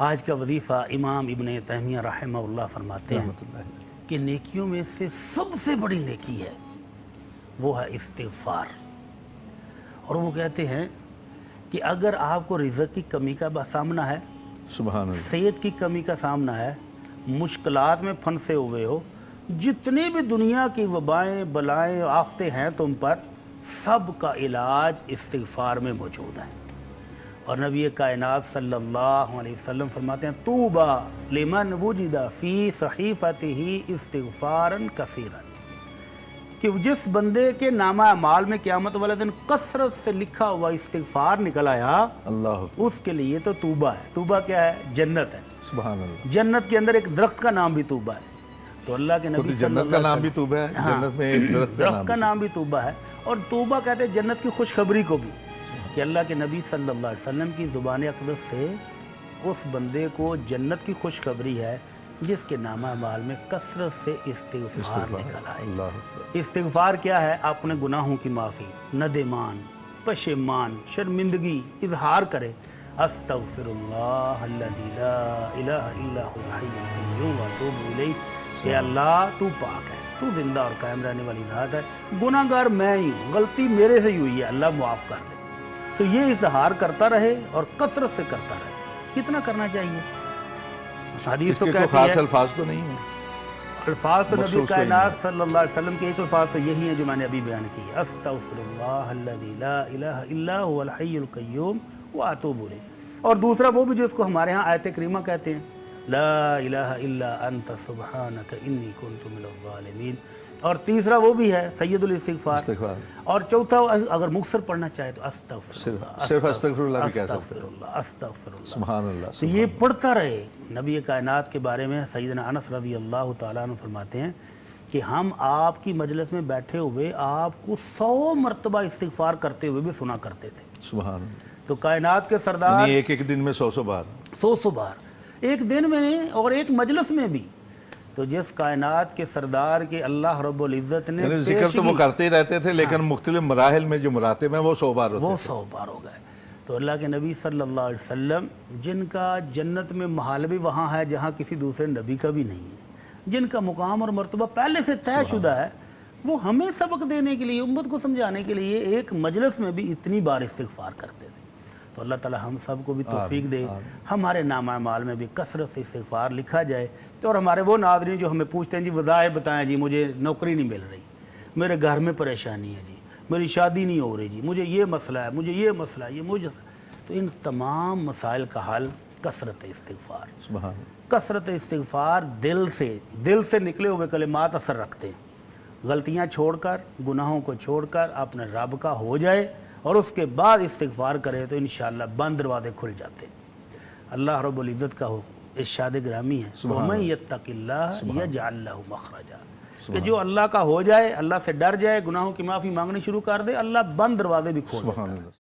آج کا وظیفہ امام ابن تیمیہ رحمہ اللہ فرماتے ہیں کہ نیکیوں میں سے سب سے بڑی نیکی ہے وہ ہے استغفار. اور وہ کہتے ہیں کہ اگر آپ کو رزق کی کمی کا سامنا ہے، سبحان اللہ، صحت کی کمی کا سامنا ہے، مشکلات میں پھنسے ہوئے ہو، جتنی بھی دنیا کی وبائیں بلائیں آفتیں ہیں تم پر، سب کا علاج استغفار میں موجود ہے. اور نبی کائنات صلی اللہ علیہ وسلم فرماتے ہیں طوبی لمن وجد فی صحیفتہ استغفارا کثیرا، کہ جس بندے کے نامہ اعمال میں قیامت والے دن کثرت سے لکھا ہوا استغفار نکل آیا، اللہ اس کے لیے تو طوبہ ہے. طوبہ کیا ہے؟ جنت ہے. سبحان اللہ. جنت کے اندر ایک درخت کا نام بھی طوبہ ہے. تو اللہ کے نبی صلی اللہ جنت کا نام بھی طوبہ ہے، جنت میں ایک درخت کا نام بھی طوبہ ہے. اور طوبہ کہتے ہیں جنت کی خوشخبری کو بھی، کہ اللہ کے نبی صلی اللہ علیہ وسلم کی زبان اقدس سے اس بندے کو جنت کی خوشخبری ہے جس کے نامہ اعمال میں کثرت سے استغفار نکل آئے. استغفار کیا ہے؟ اپنے گناہوں کی معافی، ندمان، پشیمان، شرمندگی اظہار کرے. استغفر اللہ الذی لا الہ الا هو الحی القیوم واتوب الیہ. کہ اللہ تو پاک ہے، تو زندہ اور قائم رہنے والی ذات ہے، گناہ گار میں ہی ہوں، غلطی میرے سے ہی ہوئی ہے، اللہ معاف کر دے. تو یہ اظہار کرتا رہے اور کثرت سے کرتا رہے. کتنا کرنا چاہیے؟ حدیث تو کہتی خاص ہے، الفاظ تو نہیں ہیں، الفاظ تو نبی کائنات صلی اللہ علیہ وسلم کے ایک الفاظ تو یہی ہیں جو میں نے ابھی بیان کی ہے، استغفر اللہ الذی لا الہ الا هو الحی القیوم واتوب الیہ. اور دوسرا وہ بھی جو اس کو ہمارے ہاں آیت کریمہ کہتے ہیں، لا الہ الا انت سبحانک انی کنت من الظالمین. اور تیسرا وہ بھی ہے سید الاستغفار. اور چوتھا اگر مختصر پڑھنا چاہے تو استغفر اللہ، صرف استغفر اللہ بھی کہہ سکتے استغفر اللہ، استغفر اللہ. سبحان اللہ. تو یہ پڑھتا رہے. نبی کائنات کے بارے میں سیدنا انس رضی اللہ تعالیٰ عنہ فرماتے ہیں کہ ہم آپ کی مجلس میں بیٹھے ہوئے آپ کو 100 مرتبہ استغفار کرتے ہوئے بھی سنا کرتے تھے. سبحان اللہ. تو کائنات کے سردار ایک دن میں 100 بار 100 بار ایک دن میں اور ایک مجلس میں بھی. تو جس کائنات کے سردار کے اللہ رب العزت نے ذکر تو وہ کرتے ہی رہتے تھے، لیکن مختلف مراحل میں جو مراتب ہیں وہ 100 بار ہوتے وہ 100 بار ہو گئے. تو اللہ کے نبی صلی اللہ علیہ وسلم جن کا جنت میں محل بھی وہاں ہے جہاں کسی دوسرے نبی کا بھی نہیں ہے، جن کا مقام اور مرتبہ پہلے سے طے شدہ ہے، وہ ہمیں سبق دینے کے لیے، امت کو سمجھانے کے لیے ایک مجلس میں بھی اتنی بار استغفار کرتے تھے. تو اللہ تعالی ہم سب کو بھی توفیق دے، ہمارے نامہ اعمال میں بھی کثرت سے استغفار لکھا جائے. اور ہمارے وہ ناظرین جو ہمیں پوچھتے ہیں جی وظائف بتائیں جی، مجھے نوکری نہیں مل رہی، میرے گھر میں پریشانی ہے جی، میری شادی نہیں ہو رہی جی، مجھے یہ مسئلہ ہے، مجھے یہ مسئلہ ہے، یہ مجھے، تو ان تمام مسائل کا حل کثرت استغفار. سبحان. کثرت استغفار دل سے نکلے ہوئے کلمات اثر رکھتے ہیں. غلطیاں چھوڑ کر، گناہوں کو چھوڑ کر اپنے رب کا ہو جائے اور اس کے بعد استغفار کرے تو انشاءاللہ بند دروازے کھل جاتے. اللہ رب العزت کا ارشاد گرامی ہے وَمَن يَتَّقِ اللَّهَ يَجْعَلْ لَهُ مَخْرَجًا، کہ جو اللہ کا ہو جائے، اللہ سے ڈر جائے، گناہوں کی معافی مانگنی شروع کر دے، اللہ بند دروازے بھی کھول دیتا ہے.